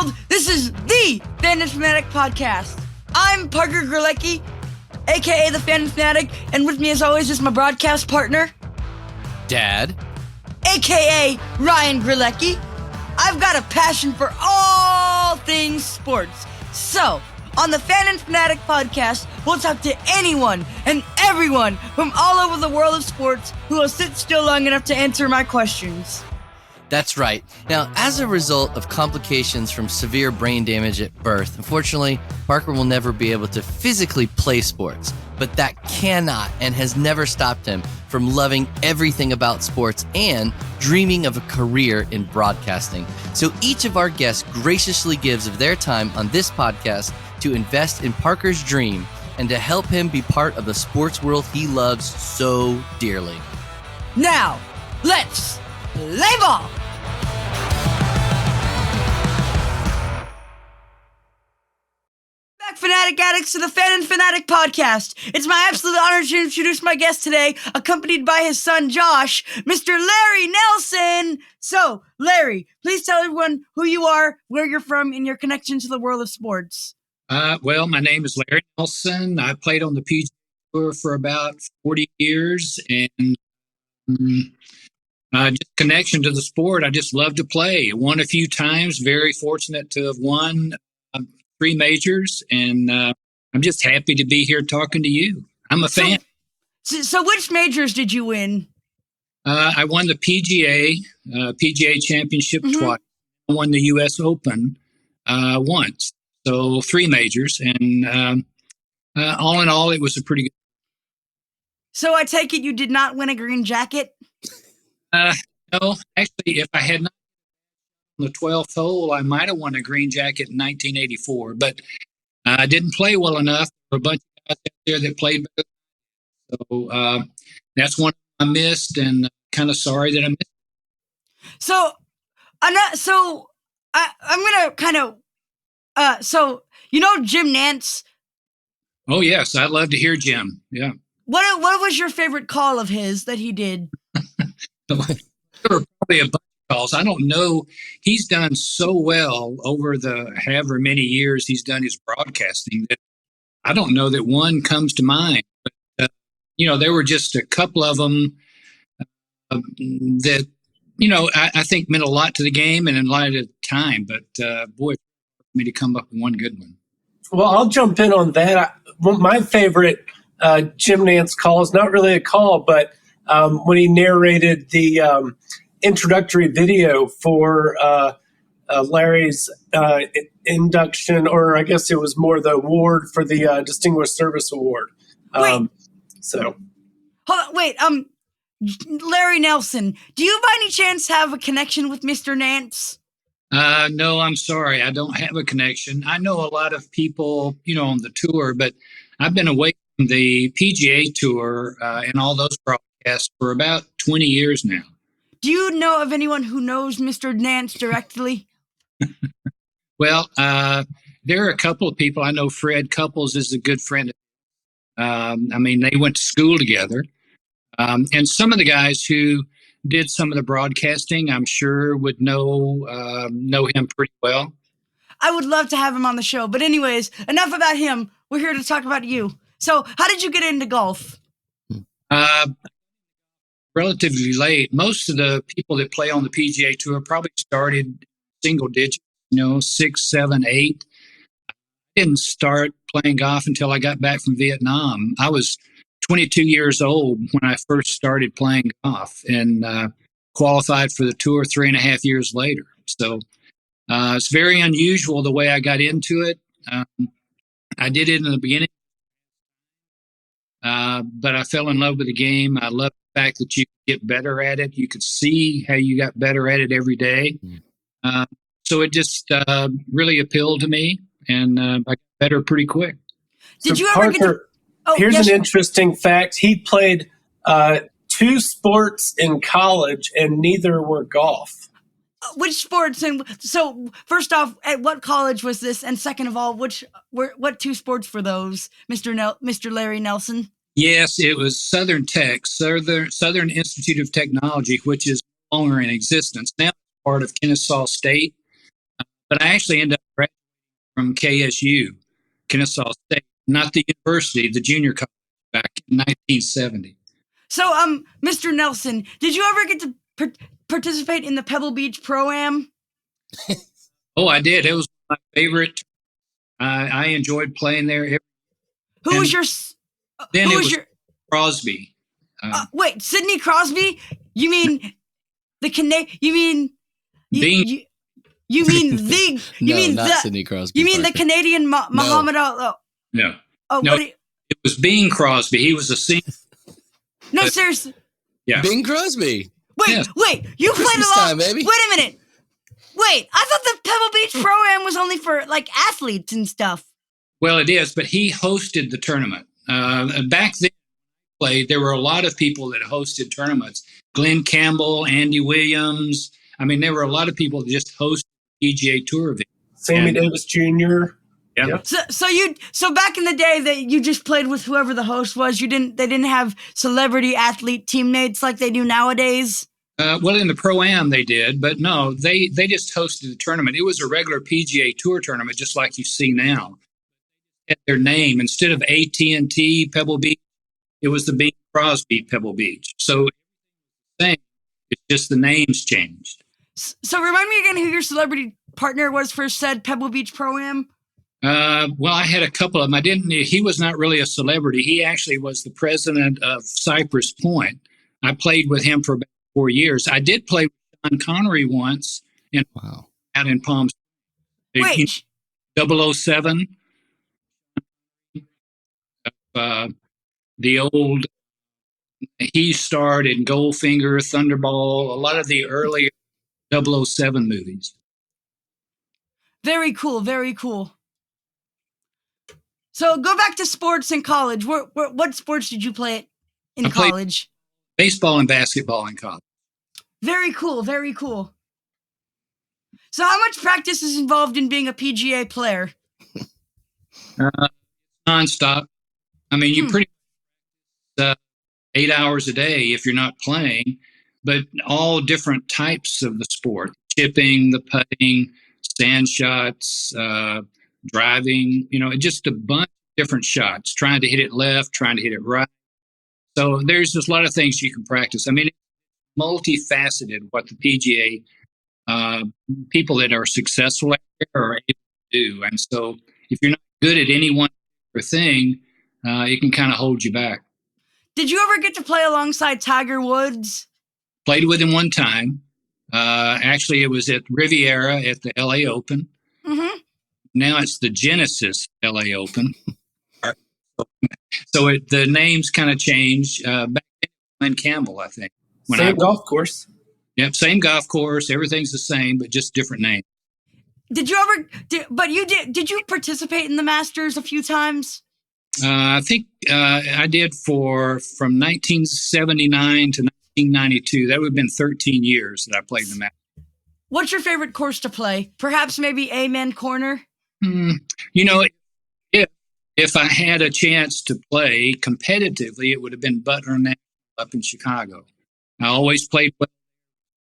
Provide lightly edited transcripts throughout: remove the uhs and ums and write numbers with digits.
world. This is the Fan and Fanatic Podcast. I'm Parker Gerlecki, aka the Fan and Fanatic, and with me as always is my broadcast partner, Dad, aka Ryan Gerlecki. I've got a passion for all things sports. So, on the Fan and Fanatic Podcast, we'll talk to anyone and everyone from all over the world of sports who will sit still long enough to answer my questions. that's right. Now, as a result of complications from severe brain damage at birth, unfortunately, Parker will never be able to physically play sports. But that cannot and has never stopped him from loving everything about sports and dreaming of a career in broadcasting. So each of our guests graciously gives of their time on this podcast to invest in Parker's dream and to help him be part of the sports world he loves so dearly. Now, let's play ball! Back, Fanatic Addicts, to the Fan and Fanatic Podcast. It's my absolute honor to introduce my guest today, accompanied by his son Josh, Mr. Larry Nelson. So, Larry, please tell everyone who you are, where you're from, and your connection to the world of sports. Well, my name is Larry Nelson. I played on the PGA Tour for about 40 years, and just connection to the sport. I just love to play. Won a few times. Very fortunate to have won 3 majors, and I'm just happy to be here talking to you. I'm a fan. So which majors did you win? I won the PGA Championship twice. I won the U.S. Open once. So 3 majors, and all in all, it was a pretty good. So I take it you did not win a green jacket? No, actually, if I had not on the 12th hole, I might have won a green jacket in 1984, but I didn't play well enough. There were a bunch of guys out there that played better. So that's one I missed, and kind of sorry that I missed it. So I'm going to kind of so, you know Jim Nance? Oh, yes. I'd love to hear Jim. Yeah. What was your favorite call of his that he did? There were probably a bunch of calls. I don't know. He's done so well over the however many years he's done his broadcasting that I don't know that one comes to mind. But, there were just a couple of them that, I think meant a lot to the game and in a lot of the time. But, boy, me to come up with one good one. Well, I'll jump in on that. My favorite Jim Nance call is not really a call, but when he narrated the introductory video for Larry's induction, or I guess it was more the award for the Distinguished Service Award. Hold on, wait, Larry Nelson, do you by any chance have a connection with Mr. Nance? No, I'm sorry. I don't have a connection. I know a lot of people, on the tour, but I've been away from the PGA Tour and all those broadcasts for about 20 years now. Do you know of anyone who knows Mr. Nance directly? Well, there are a couple of people. I know Fred Couples is a good friend. They went to school together. And some of the guys who did some of the broadcasting, I'm sure would know him pretty well. I would love to have him on the show. But anyways, enough about him. We're here to talk about you. So how did you get into golf? Relatively late. Most of the people that play on the PGA Tour probably started single digits, 6, 7, 8. I didn't start playing golf until I got back from Vietnam. I was 22 years old when I first started playing golf and qualified for the tour 3.5 years later. So it's very unusual the way I got into it. I did it in the beginning, but I fell in love with the game. I love the fact that you get better at it. You could see how you got better at it every day. So it just really appealed to me, and I got better pretty quick. Did you ever Parker, get to... Here's an interesting fact. He played 2 sports in college, and neither were golf. Which sports? And so, first off, at what college was this? And second of all, what 2 sports were those, Mr. Larry Nelson? Yes, it was Southern Institute of Technology, which is no longer in existence. Now it's part of Kennesaw State. but I actually ended up graduating from KSU, Kennesaw State, not the university, the junior college back in 1970. So, Mr. Nelson, did you ever get to participate in the Pebble Beach Pro-Am? Oh, I did. It was my favorite. I enjoyed playing there. Who was your? Then who it was was your? Crosby. Wait, Sidney Crosby? You mean the You mean you mean the? You No, mean not the? Sidney Crosby. You mean Parker. the Canadian Muhammad Ali? No, Oh, no, it was Bing Crosby. He was a singer. No, seriously. Yeah, Bing Crosby. Wait, Yeah. wait. You played Christmas along. time, baby. Wait a minute. Wait, I thought the Pebble Beach Pro-Am was only for like athletes and stuff. Well, it is, but he hosted the tournament. Back then, there were a lot of people that hosted tournaments. Glenn Campbell, Andy Williams. I mean, there were a lot of people that just hosted PGA Tour events. Sammy Davis Jr. Yeah. So back in the day that you just played with whoever the host was. They didn't have celebrity athlete teammates like they do nowadays. Well, in the Pro-Am they did, but no, they just hosted the tournament. It was a regular PGA Tour tournament, just like you see now. At their name, instead of AT&T Pebble Beach, it was the Bing Crosby Pebble Beach. So it's just the names changed. So remind me again who your celebrity partner was for said Pebble Beach Pro-Am. Well, I had a couple of them. He was not really a celebrity. He actually was the president of Cypress Point. I played with him for about 4 years. I did play with Sean Connery once out in Palm Springs. Wait. 007. The old, he starred in Goldfinger, Thunderball, a lot of the earlier 007 movies. Very cool. Very cool. So go back to sports in college. What sports did you play in college? Baseball and basketball in college. Very cool. Very cool. So how much practice is involved in being a PGA player? Nonstop. I mean, you pretty much 8 hours a day if you're not playing, but all different types of the sport. Chipping, the putting, stand shots, driving, just a bunch of different shots, trying to hit it left, trying to hit it right. So there's just a lot of things you can practice. I mean, it's multifaceted what the PGA people that are successful at it are able to do. And so if you're not good at any one thing, it can kind of hold you back. Did you ever get to play alongside Tiger Woods? Played with him one time. Actually, it was at Riviera at the LA Open. Mm-hmm. Now it's the Genesis LA Open. So the names kind of changed. Back then, Glenn Campbell, I think. Same golf course. Yep, same golf course. Everything's the same, but just different names. Did you participate in the Masters a few times? I think I did from 1979 to 1992. That would have been 13 years that I played the Masters. What's your favorite course to play? Perhaps maybe Amen Corner? If I had a chance to play competitively, it would have been Butler National up in Chicago. I always played well.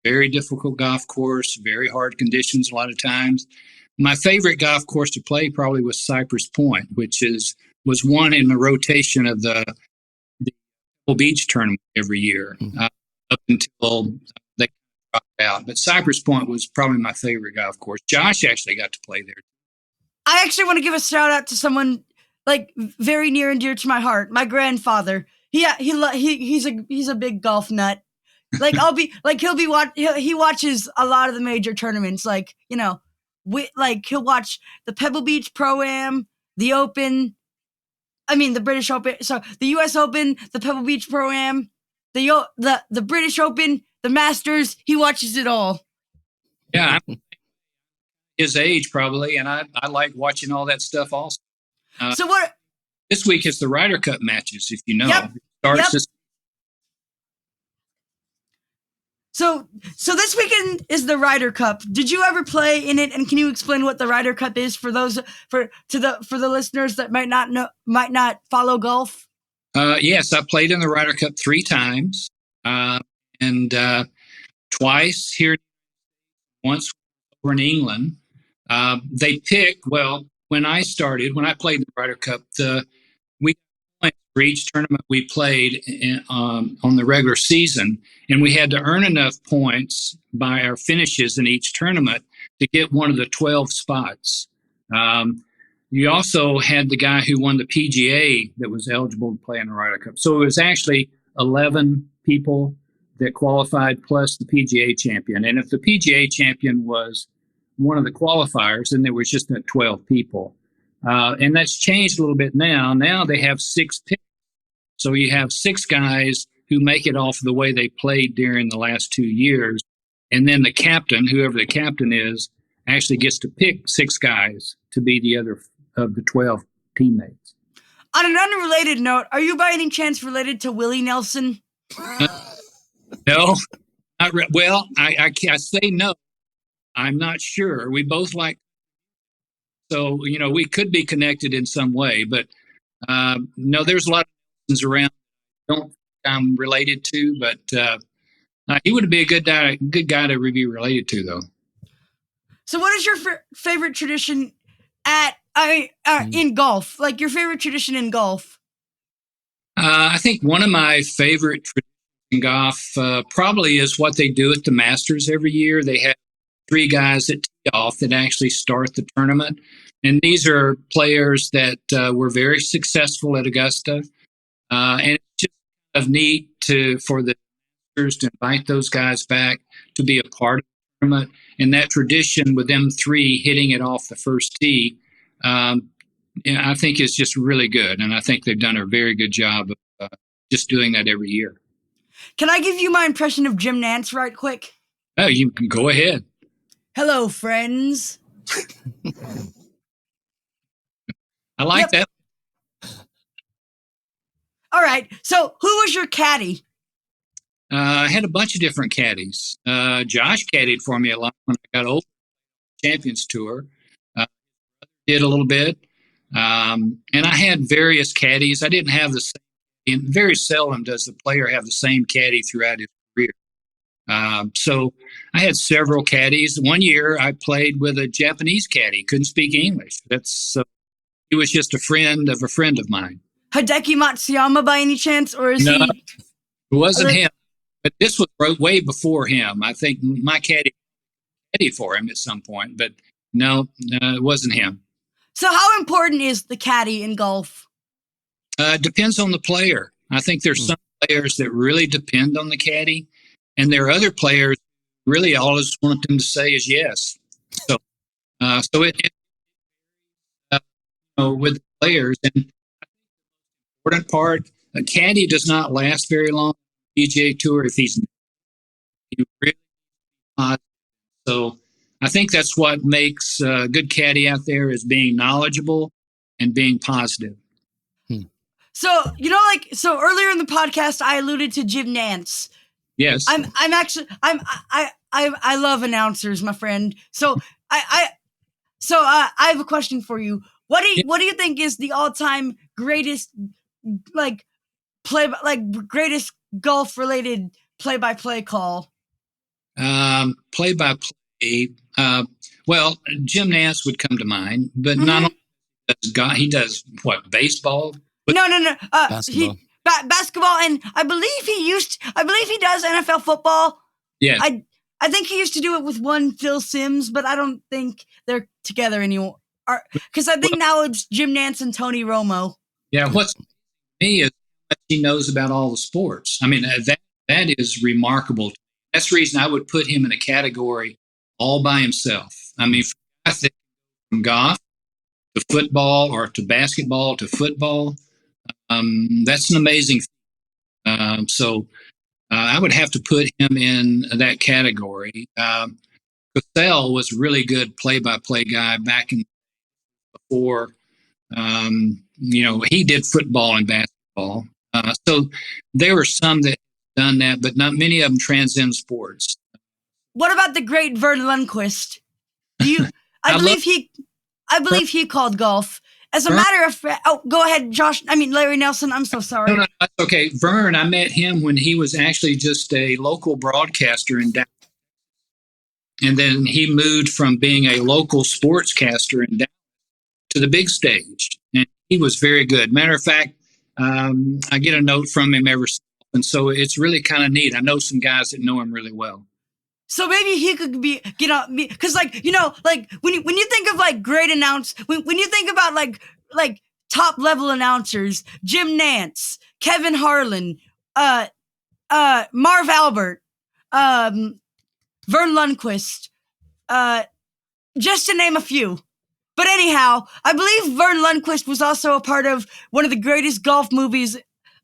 Very difficult golf course, very hard conditions a lot of times. My favorite golf course to play probably was Cypress Point, which was one in the rotation of the Pebble Beach tournament every year up until they dropped out. But Cypress Point was probably my favorite golf course. Josh actually got to play there. I actually want to give a shout out to someone like very near and dear to my heart. My grandfather. He's a big golf nut. Like he watches a lot of the major tournaments. Like he'll watch the Pebble Beach Pro-Am, the Open. I mean the British Open. So the U.S. Open, the Pebble Beach Pro-Am, the British Open, the Masters. He watches it all. Yeah, I'm his age probably, and I like watching all that stuff also. So what? This week is the Ryder Cup matches, if you know. Yep. It starts So this weekend is the Ryder Cup. Did you ever play in it? And can you explain what the Ryder Cup is for the listeners that might not follow golf? Yes, I played in the Ryder Cup 3 times, and twice here, once over in England. They pick, well, when I played the Ryder Cup, we got points for each tournament we played on the regular season, and we had to earn enough points by our finishes in each tournament to get one of the 12 spots. You also had the guy who won the PGA that was eligible to play in the Ryder Cup. So it was actually 11 people that qualified plus the PGA champion. And if the PGA champion was one of the qualifiers, then there was just 12 people. And that's changed a little bit now. Now they have 6 picks. So you have 6 guys who make it off the way they played during the last 2 years. And then the captain, whoever the captain is, actually gets to pick 6 guys to be the other of the 12 teammates. On an unrelated note, are you by any chance related to Willie Nelson? No. Well, I say no. I'm not sure. We both like, so, we could be connected in some way, but no, there's a lot of things around I don't think I'm related to, but he would be a good guy to be related to, though. So what is your favorite tradition in golf? Like your favorite tradition in golf? I think one of my favorite traditions in golf probably is what they do at the Masters every year. They have 3 guys that tee off that actually start the tournament. And these are players that were very successful at Augusta. And it's just kind of neat for the Masters to invite those guys back to be a part of the tournament. And that tradition with them 3 hitting it off the first tee, I think is just really good. And I think they've done a very good job of just doing that every year. Can I give you my impression of Jim Nantz right quick? Oh, you can go ahead. Hello, friends. I like that. All right. So who was your caddy? I had a bunch of different caddies. Josh caddied for me a lot when I got old. Champions Tour. Did a little bit. And I had various caddies. I didn't have the same. Very seldom does the player have the same caddy throughout his career. So I had several caddies. One year I played with a Japanese caddy. Couldn't speak English. He was just a friend of mine. Hideki Matsuyama by any chance? Or is No, he? It wasn't him. But this was way before him. I think my caddy for him at some point. But no, it wasn't him. So how important is the caddy in golf? Depends on the player. I think there's some players that really depend on the caddy, and there are other players really all I just want them to say is yes. So with the players, and the important part, a caddy does not last very long on the PGA Tour if he's really hot. So I think that's what makes a good caddy out there is being knowledgeable and being positive. So, so earlier in the podcast, I alluded to Jim Nantz. Yes. I love announcers, my friend. So I have a question for you. What do you think is the all-time greatest, greatest golf-related play-by-play call? Play-by-play. Well, Jim Nantz would come to mind, but not only he does what, baseball? No. Basketball. Basketball, and I believe he does NFL football. Yeah. I think he used to do it with one Phil Simms, but I don't think they're together anymore. Because I think now it's Jim Nantz and Tony Romo. Yeah, what's me is what he knows about all the sports. I mean, that is remarkable. That's the reason I would put him in a category all by himself. I mean, from golf to football or to basketball to football, that's an amazing thing. So I would have to put him in that category. Cassell was a really good play-by-play guy back in before. He did football and basketball. So there were some that done that, but not many of them transcend sports. What about the great Vern Lundquist? I believe he called golf. As a matter of fact, go ahead, Josh. Larry Nelson. I'm so sorry. No, that's okay. Vern, I met him when he was actually just a local broadcaster in Dallas. and then he moved from being a local sportscaster in Dallas to the big stage, and he was very good. Matter of fact, I get a note from him every so often, so it's really kind of neat. I know some guys that know him really well. So maybe he could because like when you think of like great when you think about like top level announcers, Jim Nantz, Kevin Harlan, Marv Albert, Vern Lundquist, just to name a few. But anyhow, I believe Vern Lundquist was also a part of one of the greatest golf movies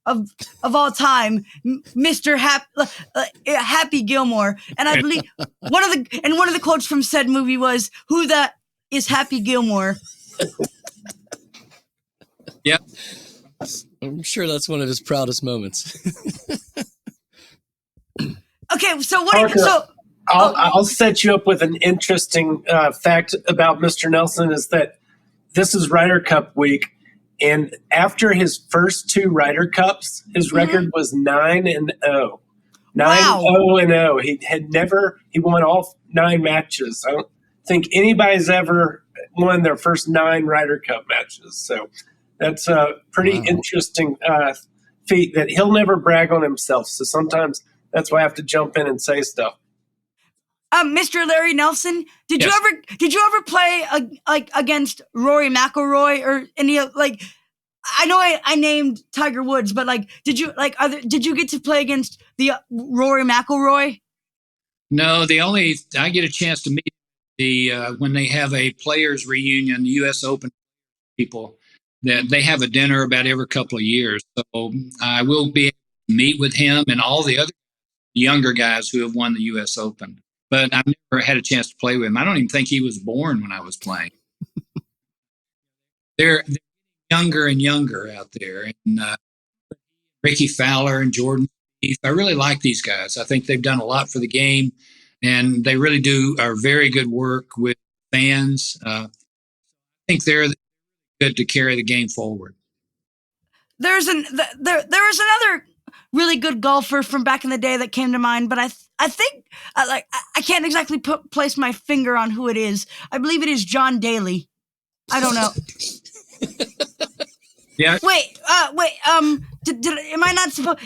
of all time, Mr. Happy Gilmore. And I believe one of the quotes from said movie was, "Who the is Happy Gilmore?" Yeah, I'm sure that's one of his proudest moments. Okay, so I'll set you up with an interesting fact about Mr. Nelson is that this is Ryder Cup week, and after his first 2 Ryder Cups, his record was 9-0. 9-0. He won all 9 matches. I don't think anybody's ever won their first 9 Ryder Cup matches. So that's a pretty interesting feat that he'll never brag on himself. So sometimes that's why I have to jump in and say stuff. Mr. Larry Nelson, did you ever play against Rory McIlroy or any like? I know I named Tiger Woods, but like, did you get to play against the Rory McIlroy? No, I get a chance to meet when they have a players reunion, the U.S. Open people, that they have a dinner about every couple of years. So I will be able to meet with him and all the other younger guys who have won the U.S. Open. But I've never had a chance to play with him. I don't even think he was born when I was playing. They're younger and younger out there. And Ricky Fowler and Jordan Spieth, I really like these guys. I think they've done a lot for the game, and they really are very good work with fans. I think they're good to carry the game forward. There was another really good golfer from back in the day that came to mind, but I think I can't exactly place my finger on who it is. I believe it is John Daly. I don't know. Yeah. Wait. Am I not supposed?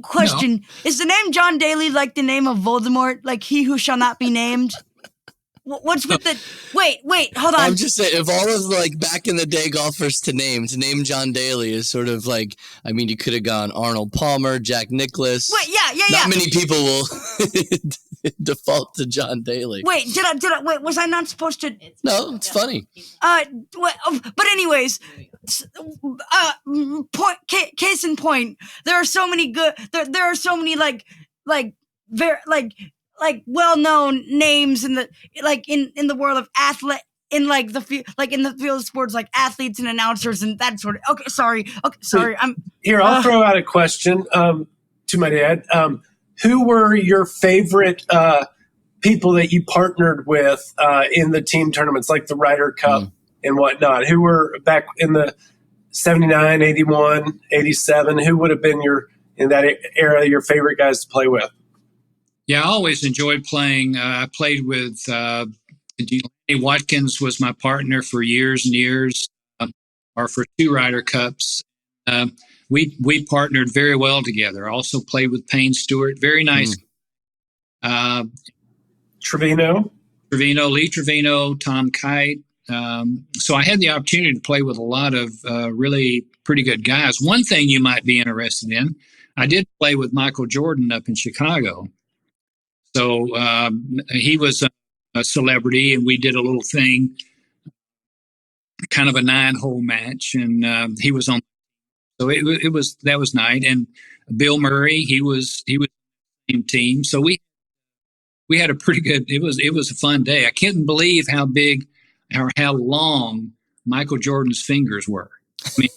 Question: no. Is the name John Daly like the name of Voldemort, like he who shall not be named? What's with the? Wait. Hold on. I'm just saying, if all of like back in the day golfers to name John Daly is sort of like, I mean, you could have gone Arnold Palmer, Jack Nicklaus. Wait, yeah. Not many people will default to John Daly. Wait, did I? Wait, was I not supposed to? No, it's funny. But anyways, case in point, there are so many good. There are so many like well-known names in the world of athlete in the field of sports, like athletes and announcers and that sort of. Okay, sorry. I'll throw out a question to my dad. Who were your favorite people that you partnered with in the team tournaments, like the Ryder Cup and whatnot? Who were back in the 79, 81, 87? Who would have been in that era your favorite guys to play with? Yeah, I always enjoyed playing. I played with Lenny Watkins was my partner for years and years, or for 2 Ryder Cups. We partnered very well together. I also played with Payne Stewart, very nice. Trevino, Lee Trevino, Tom Kite. So I had the opportunity to play with a lot of really pretty good guys. One thing you might be interested in, I did play with Michael Jordan up in Chicago. So he was a celebrity, and we did a little thing, kind of a 9-hole match, and he was on. So that was nice. And Bill Murray, he was on the same team. So we had a pretty good. It was a fun day. I couldn't believe how big or how long Michael Jordan's fingers were. I mean,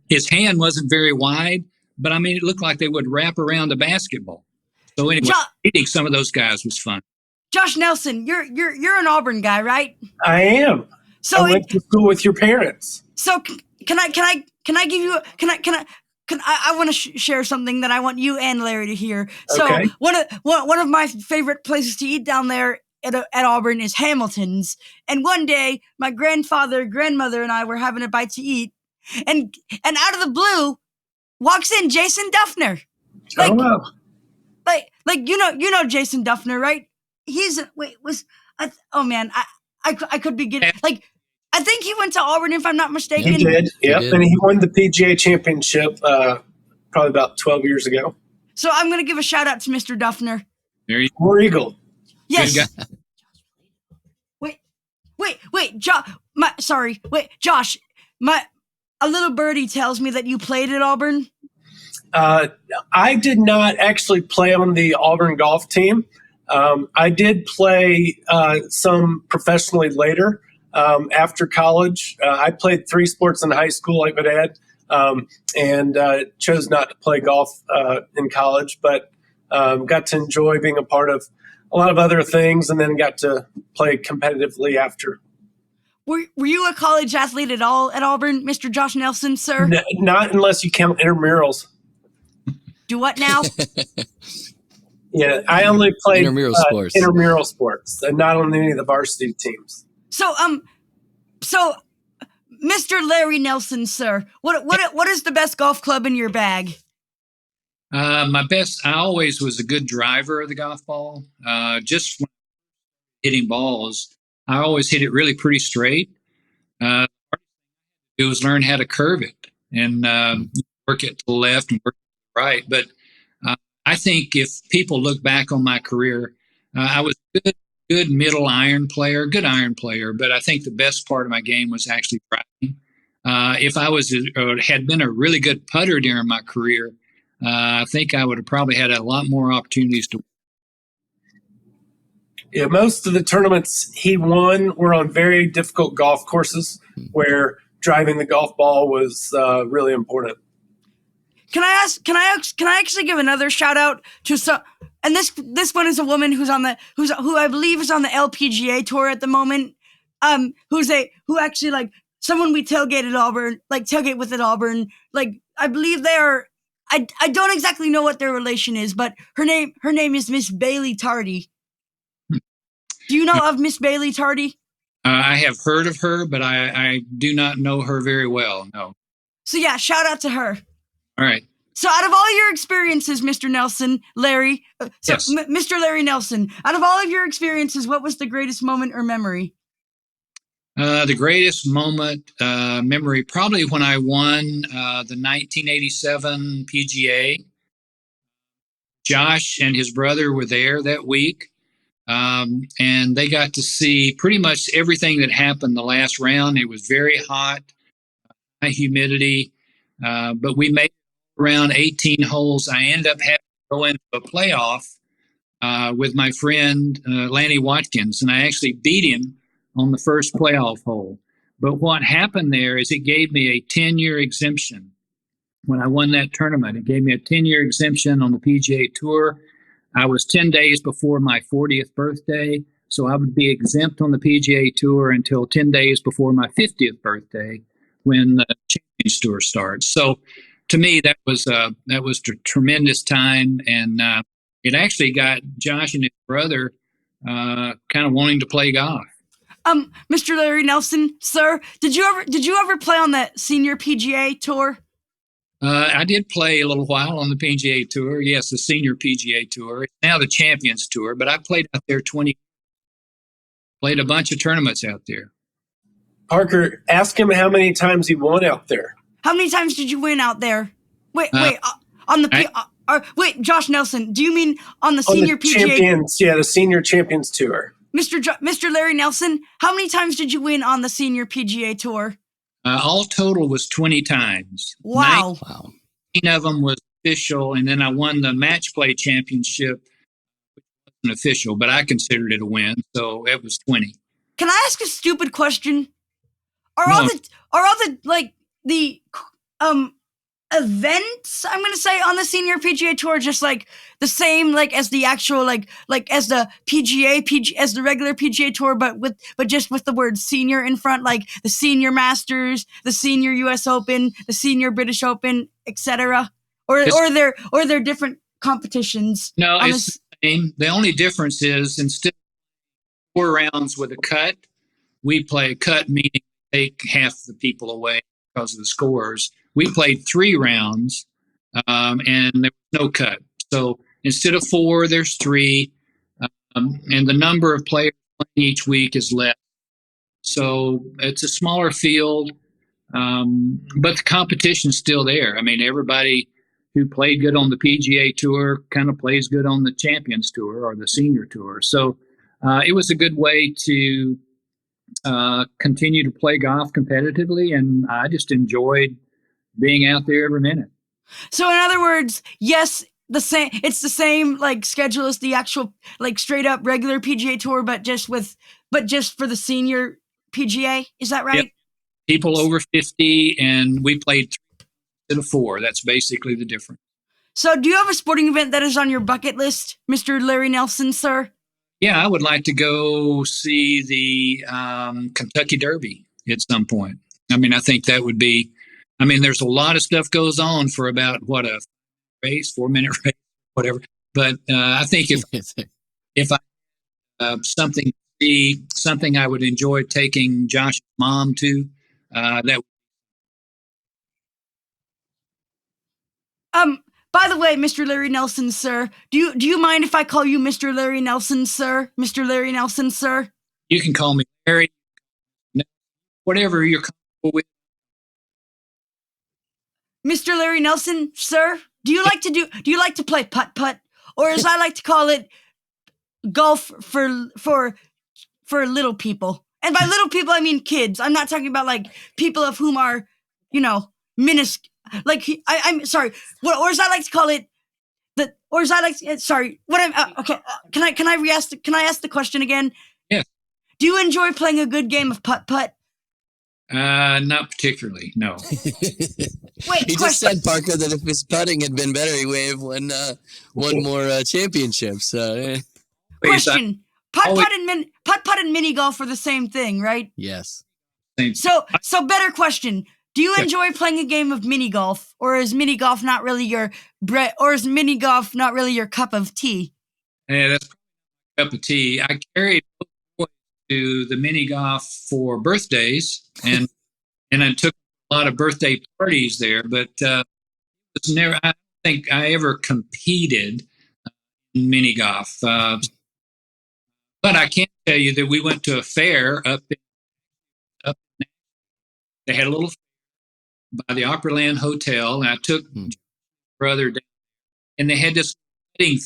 his hand wasn't very wide, but I mean, it looked like they would wrap around a basketball. So anyway, meeting some of those guys was fun. Josh Nelson, you're an Auburn guy, right? I am. So I went to school with your parents. So can I give you I want to share something that I want you and Larry to hear. So okay. one of my favorite places to eat down there at Auburn is Hamilton's. And one day, my grandmother, and I were having a bite to eat, and out of the blue, walks in Jason Duffner. Like, Oh, wow. like you know Jason Duffner, right? Oh man, I could be getting like. I think he went to Auburn, if I'm not mistaken. He did, He yep. did. And he won the PGA championship probably about 12 years ago. So I'm going to give a shout out to Mr. Duffner. There you War Eagle. Yes. Good guy. Wait, Josh, a little birdie tells me that you played at Auburn. I did not actually play on the Auburn golf team. I did play some professionally later after college. I played 3 sports in high school like my dad, and chose not to play golf in college, but got to enjoy being a part of a lot of other things, and then got to play competitively after. Were you a college athlete at all at Auburn, Mr. Josh Nelson, sir? Not unless you count intramurals. Do what now? Yeah, I only played Intramural sports. intramural sports, and not on any of the varsity teams. So Mr. Larry Nelson, sir, what is the best golf club in your bag? My best, I always was a good driver of the golf ball. Just when hitting balls, I always hit it really pretty straight. It was learn how to curve it and work it to the left and work it to the right. But I think if people look back on my career, I was a good middle iron player, but I think the best part of my game was actually driving. If I had been a really good putter during my career, I think I would have probably had a lot more opportunities to. Yeah, most of the tournaments he won were on very difficult golf courses where driving the golf ball was really important. Can I actually give another shout out to some? And this one is a woman who I believe is on the LPGA tour at the moment. Who actually like someone we tailgate at Auburn, like tailgate with at Auburn. Like I believe they are. I don't exactly know what their relation is, but her name is Miss Bailey Tardy. Do you know of Miss Bailey Tardy? I have heard of her, but I do not know her very well. No. So yeah, shout out to her. All right. So out of all your experiences, Mr. Nelson, Larry, Yes. Mr. Larry Nelson, out of all of your experiences, what was the greatest moment or memory? The greatest moment, memory, probably when I won the 1987 PGA. Josh and his brother were there that week, and they got to see pretty much everything that happened the last round. It was very hot, high humidity, but we made around 18 holes. I ended up having to go into a playoff with my friend Lanny Watkins, and I actually beat him on the first playoff hole. But what happened there is it gave me a 10-year exemption. When I won that tournament, it gave me a 10-year exemption on the PGA Tour. I was 10 days before my 40th birthday, so I would be exempt on the PGA Tour until 10 days before my 50th birthday when the Champions Tour starts. So to me, that was a tremendous time, and it actually got Josh and his brother kind of wanting to play golf. Mr. Larry Nelson, sir, did you ever play on the senior PGA Tour? I did play a little while on the PGA Tour. Yes, the senior PGA Tour. It's now the Champions Tour, but I played out there played a bunch of tournaments out there. Parker, ask him how many times he won out there. How many times did you win out there? Wait, Josh Nelson, do you mean on the senior PGA? Champions, yeah, the senior Champions Tour. Mr. Larry Nelson, how many times did you win on the senior PGA Tour? All total was 20 times. Wow. 19 of them was official, and then I won the match play championship, which wasn't official, but I considered it a win, so it was 20. Can I ask a stupid question? Are No. all the events, I'm gonna say, on the senior PGA Tour just like the same like as the actual like as the as the regular PGA Tour, but just with the word senior in front, like the senior Masters, the senior US Open, the senior British Open, etc. Or they're different competitions. No, it's the same. The only difference is instead 4 rounds with a cut. We play cut, meaning take half the people away because of the scores. We played 3 rounds, and there was no cut. So instead of 4, there's 3, and the number of players playing each week is less. So it's a smaller field, but the competition's still there. I mean, everybody who played good on the PGA Tour kind of plays good on the Champions Tour or the Senior Tour. So it was a good way to continue to play golf competitively, and I just enjoyed being out there every minute. So in other words, yes, it's the same like schedule as the actual like straight up regular PGA Tour, but just for the senior PGA. Is that right? Yep. People over 50, and we played 3 instead of 4. That's basically the difference. So do you have a sporting event that is on your bucket list, Mr. Larry Nelson, sir? Yeah, I would like to go see the Kentucky Derby at some point. I mean, I think that would be. I mean, there's a lot of stuff goes on for about a race, 4-minute race, whatever. But I think if I something I would enjoy taking Josh's mom to, that. By the way, Mr. Larry Nelson, sir, do you mind if I call you Mr. Larry Nelson, sir? Mr. Larry Nelson, sir? You can call me Larry, whatever you're comfortable with. Mr. Larry Nelson, sir, do you like to play putt-putt, or as I like to call it, golf for little people? And by little people, I mean kids. I'm not talking about like people of whom are, minuscule. Like I'm sorry. Or as I like to call it, sorry. What I'm okay. Can I ask the question again? Yes. Do you enjoy playing a good game of putt-putt? Not particularly. No. Wait. He just said, Parker, that if his putting had been better, he would have won more championships. Question: putt-putt and mini golf are the same thing, right? Yes. So better question. Do you enjoy playing a game of mini golf, or is mini golf not really your cup of tea? Yeah, that's a cup of tea. I carried both boys to the mini golf for birthdays, and I took a lot of birthday parties there. But it's never. I don't think I ever competed in mini golf. But I can tell you that we went to a fair up. They had a little by the Opryland Hotel, and I took brother down, and they had this thing.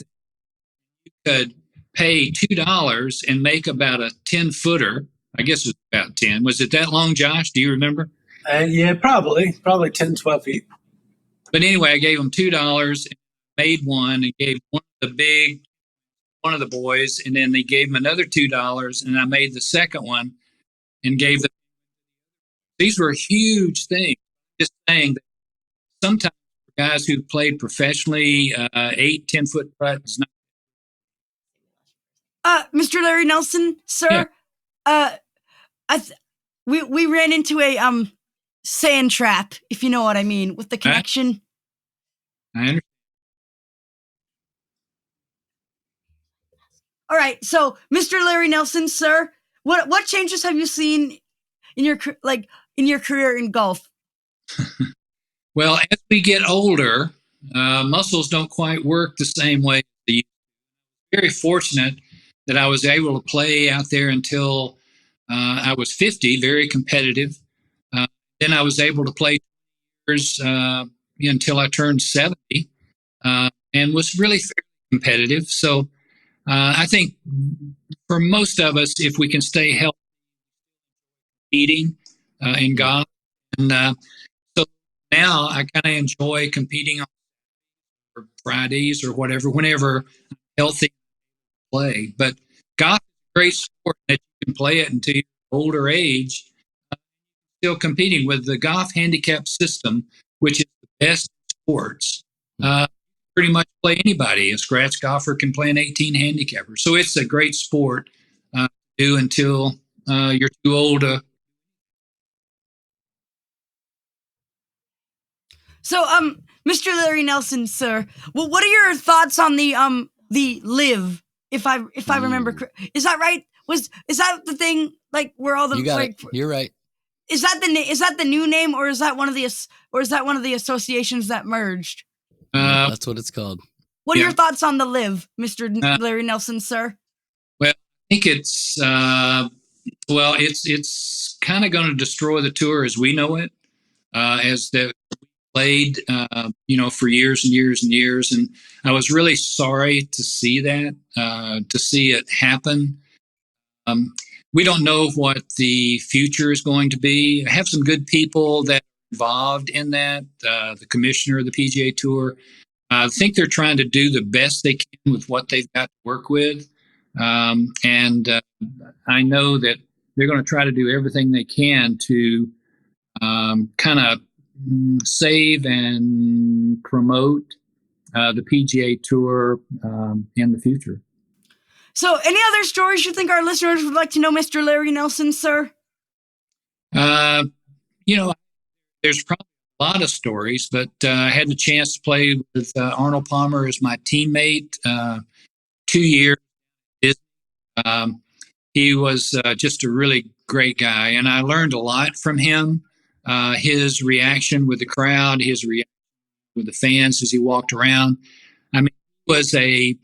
You could pay $2 and make about a 10-footer. I guess it was about 10. Was it that long, Josh? Do you remember? Yeah, probably 10, 12 feet. But anyway, I gave them $2 and made one, and gave one of the boys, and then they gave him another $2, and I made the second one and gave them. These were huge things. Just saying that sometimes for guys who played professionally, 8-10 foot putt is not. Mr. Larry Nelson, sir, yeah. We ran into a sand trap, if you know what I mean, with the connection. I understand. All right, so Mr. Larry Nelson, sir, what changes have you seen in your career in golf? Well, as we get older, muscles don't quite work the same way. I'm very fortunate that I was able to play out there until I was 50, very competitive. Then I was able to play years until I turned 70, and was really competitive. So I think for most of us, if we can stay healthy, eating in golf, and so now I kind of enjoy competing on Fridays or whatever, whenever I'm healthy play. But golf is a great sport that you can play it until your older age, still competing with the golf handicap system, which is the best sports. Pretty much play anybody. A scratch golfer can play an 18 handicapper. So it's a great sport to do until you're too old to. So, Mr. Larry Nelson, sir, well, what are your thoughts on the LIV If I remember, is that right? Is that the thing? Like where all the You got it. You're right. Is that the new name, or is that one of the associations that merged? That's what it's called. What are your thoughts on the live, Mr. Larry Nelson, sir? Well, I think it's it's kind of going to destroy the tour as we know it, as the played, for years and years and years, and I was really sorry to see that, to see it happen. We don't know what the future is going to be. I have some good people that are involved in that. The commissioner of the PGA Tour. I think they're trying to do the best they can with what they've got to work with. And I know that they're going to try to do everything they can to kind of save and promote the PGA Tour in the future. So, any other stories you think our listeners would like to know, Mr. Larry Nelson, sir? There's probably a lot of stories, but I had the chance to play with Arnold Palmer as my teammate 2 years. He was just a really great guy, and I learned a lot from him. His reaction with the crowd, his reaction with the fans as he walked around. I mean, he was a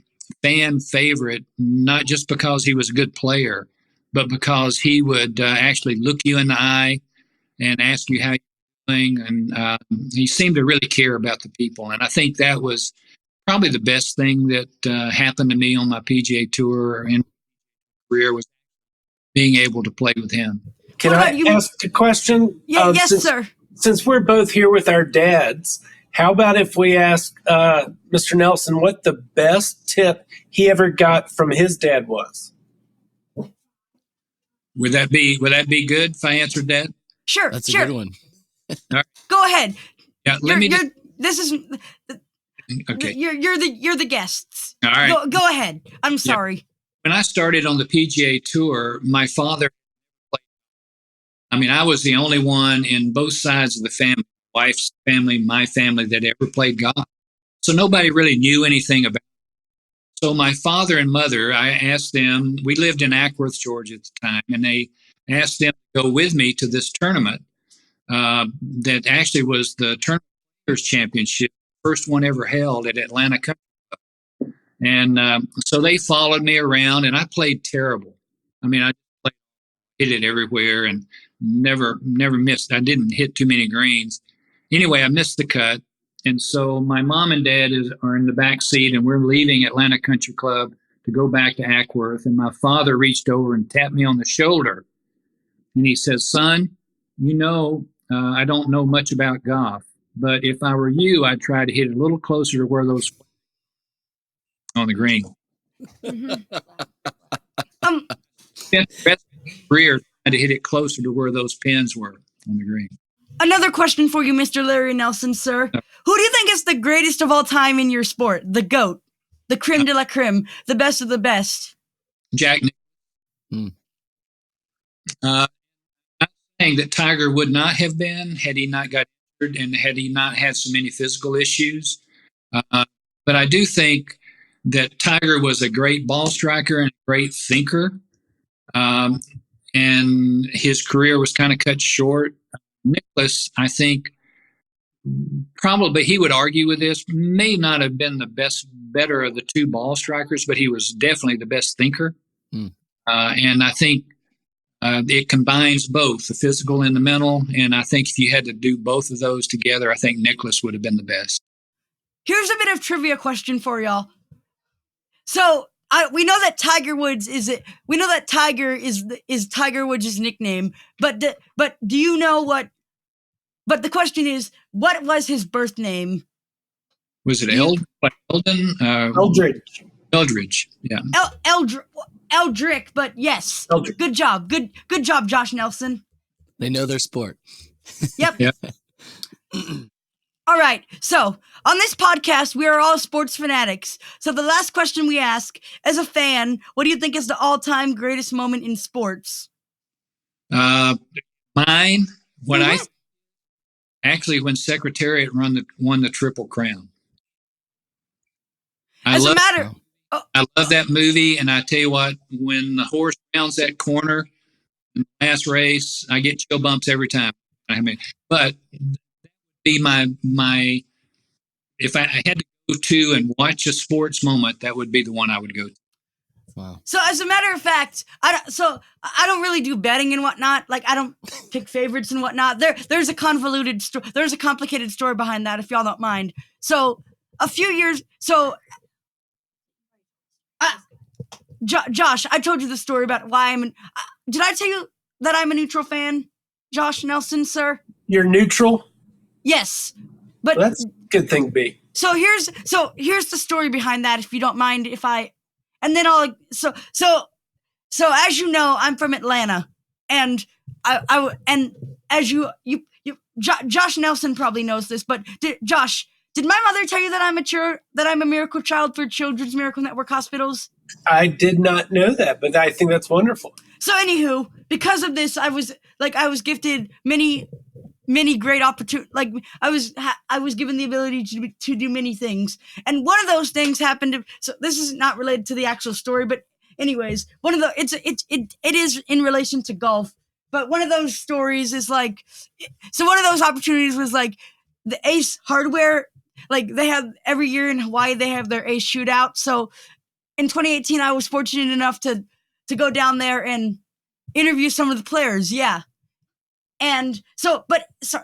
fan favorite, not just because he was a good player, but because he would actually look you in the eye and ask you how you're doing. And he seemed to really care about the people. And I think that was probably the best thing that happened to me on my PGA Tour and career, was being able to play with him. Can I ask a question? Yes, sir. Since we're both here with our dads, how about if we ask Mr. Nelson what the best tip he ever got from his dad was? Would that be good if I answered that? Sure. That's a good one. Right. Go ahead. Yeah, this is okay. You're the guests. All right. Go ahead. I'm sorry. Yeah. When I started on the PGA Tour, my father, I was the only one in both sides of the family, wife's family, my family, that ever played golf. So nobody really knew anything about it. So my father and mother, I asked them, we lived in Ackworth, Georgia at the time, and they asked them to go with me to this tournament that actually was the Tournament Players Championship, first one ever held at Atlanta Country Club. And so they followed me around, and I played terrible. I hit it everywhere and never missed. I didn't hit too many greens. Anyway, I missed the cut. And so my mom and dad are in the back seat, and we're leaving Atlanta Country Club to go back to Ackworth. And my father reached over and tapped me on the shoulder. And he says, "Son, I don't know much about golf, but if I were you, I'd try to hit it a little closer to where those on the green." Mm-hmm. Spent the rest of my career trying to hit it closer to where those pins were on the green. Another question for you, Mr. Larry Nelson, sir. Who do you think is the greatest of all time in your sport? The GOAT, the creme de la creme, the best of the best? Jack Nicklaus. I'm saying that Tiger would not have been had he not got injured and had he not had so many physical issues. But I do think that Tiger was a great ball striker and a great thinker. And his career was kind of cut short. Nicklaus, I think, probably, he would argue with this, may not have been the better of the two ball strikers, but he was definitely the best thinker. And I think it combines both the physical and the mental. And I think if you had to do both of those together, I think Nicklaus would have been the best. Here's a bit of trivia question for y'all. So we know that Tiger Woods we know that Tiger is Tiger Woods' nickname, but do you know what? But the question is, what was his birth name? Was it Eldon? Eldridge. Eldridge, yeah. Eldrick, but yes. Eldrick. Good job. Good job, Josh Nelson. They know their sport. Yep. Yep. All right. So on this podcast, we are all sports fanatics. So the last question we ask, as a fan, what do you think is the all-time greatest moment in sports? Mine, actually when Secretariat won the Triple Crown. I love that movie, and I tell you what, when the horse rounds that corner in the last race, I get chill bumps every time. I mean, but be my if I had to go to and watch a sports moment, that would be the one I would go to. Wow. So as a matter of fact, I don't really do betting and whatnot. Like I don't pick favorites and whatnot. There's a convoluted story. There's a complicated story behind that, if y'all don't mind. So a few years. So Josh, I told you the story about why did I tell you that I'm a neutral fan, Josh Nelson, sir? You're neutral? Yes, but Well, that's a good thing to be. So here's the story behind that, if you don't mind, and then I'll so as you know, I'm from Atlanta, and and as Josh Nelson probably knows this, but Josh, did my mother tell you that I'm a miracle child for Children's Miracle Network hospitals? I did not know that, but I think that's wonderful. So anywho, because of this, I was gifted many great opportunities. Like I was given the ability to do many things, and one of those things happened. So this is not related to the actual story, but anyways, one of the it is in relation to golf. But one of those stories is like, so one of those opportunities was like the Ace Hardware. Like they have every year in Hawaii, they have their Ace Shootout. So in 2018, I was fortunate enough to go down there and interview some of the players. Yeah. And so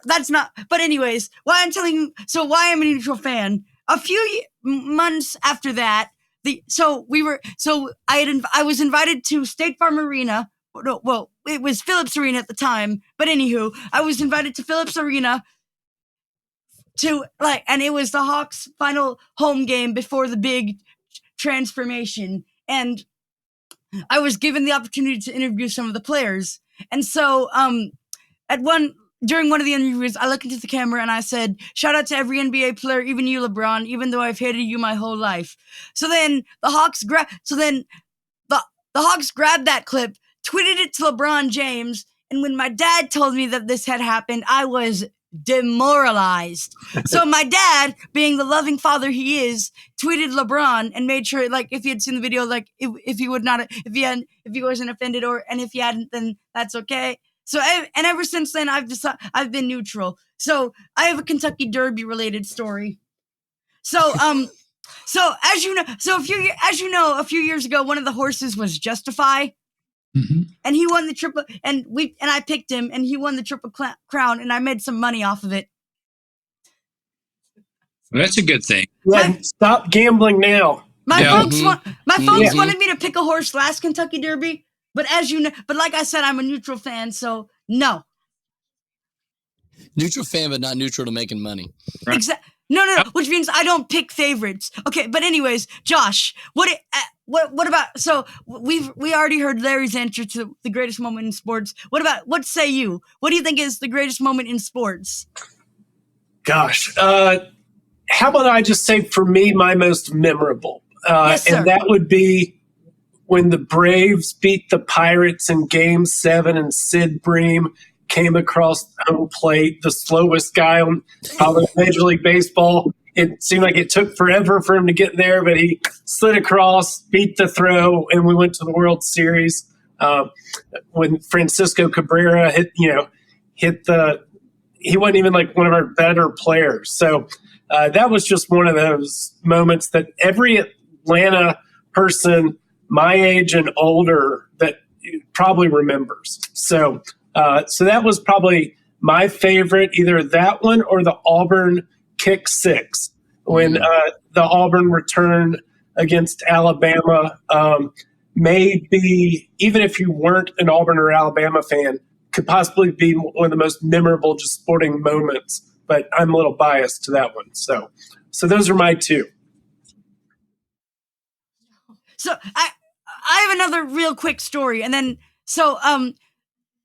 that's not, but anyways, why I'm a neutral fan. A few months after that, I was invited to State Farm Arena. Well, it was Phillips Arena at the time, but anywho, I was invited to Phillips Arena and it was the Hawks' final home game before the big transformation. And I was given the opportunity to interview some of the players. And so, during one of the interviews, I looked into the camera and I said, "Shout out to every NBA player, even you, LeBron, even though I've hated you my whole life." So then the Hawks grabbed that clip, tweeted it to LeBron James, and when my dad told me that this had happened, I was demoralized. So my dad, being the loving father he is, tweeted LeBron and made sure, like, if he had seen the video, like, if he wasn't offended, and if he hadn't, then that's okay. So, and ever since then, I've been neutral. So I have a Kentucky Derby related story. So, as you know, a few years ago, one of the horses was Justify. Mm-hmm. And he won the triple, and I picked him, and he won the Triple Crown, and I made some money off of it. Well, that's a good thing. Yeah, stop gambling now. My folks Mm-hmm. wanted me to pick a horse last Kentucky Derby, but as you know, but like I said, I'm a neutral fan, so no. Neutral fan, but not neutral to making money. Right. Exactly. No, which means I don't pick favorites. Okay, but anyways, Josh, what about? So we already heard Larry's answer to the greatest moment in sports. What say you? What do you think is the greatest moment in sports? Gosh, how about I just say for me, my most memorable, Yes, sir. and that would be when the Braves beat the Pirates in Game 7, and Sid Bream came across home plate, the slowest guy on probably Major League Baseball. It seemed like it took forever for him to get there, but he slid across, beat the throw, and we went to the World Series. When Francisco Cabrera he wasn't even like one of our better players. So that was just one of those moments that every Atlanta person my age and older that probably remembers. So that was probably my favorite, either that one or the Auburn kick six when the Auburn return against Alabama. Maybe even if you weren't an Auburn or Alabama fan, could possibly be one of the most memorable just sporting moments. But I'm a little biased to that one. So those are my two. So I have another real quick story, and then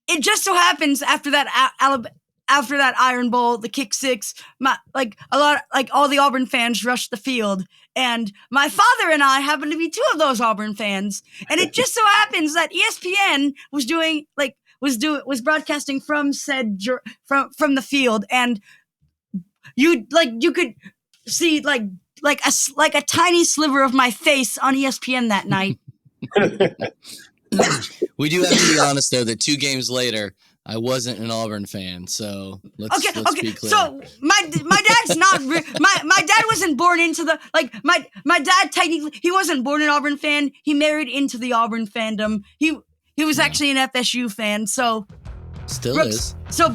it just so happens after that Iron Bowl, the kick six, all the Auburn fans rushed the field, and my father and I happen to be two of those Auburn fans, and it just so happens that ESPN was broadcasting from from the field, and you could see like a tiny sliver of my face on ESPN that night. We do have to be honest, though, that 2 games later, I wasn't an Auburn fan, so let's be clear. So my dad's not my dad wasn't born into the my dad technically he wasn't born an Auburn fan. He married into the Auburn fandom. He was actually an FSU fan. So still Brooks, is.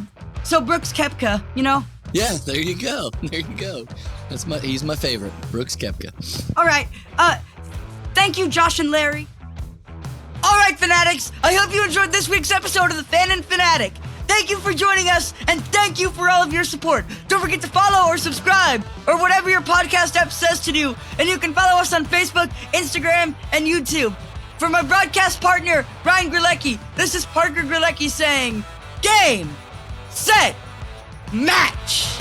So Brooks Koepka, you know. Yeah, there you go. He's my favorite, Brooks Koepka. All right. Thank you, Josh and Larry. All right, Fanatics, I hope you enjoyed this week's episode of The Fan and Fanatic. Thank you for joining us, and thank you for all of your support. Don't forget to follow or subscribe, or whatever your podcast app says to do, and you can follow us on Facebook, Instagram, and YouTube. For my broadcast partner, Ryan Grelecki, this is Parker Grelecki saying, Game, Set, Match!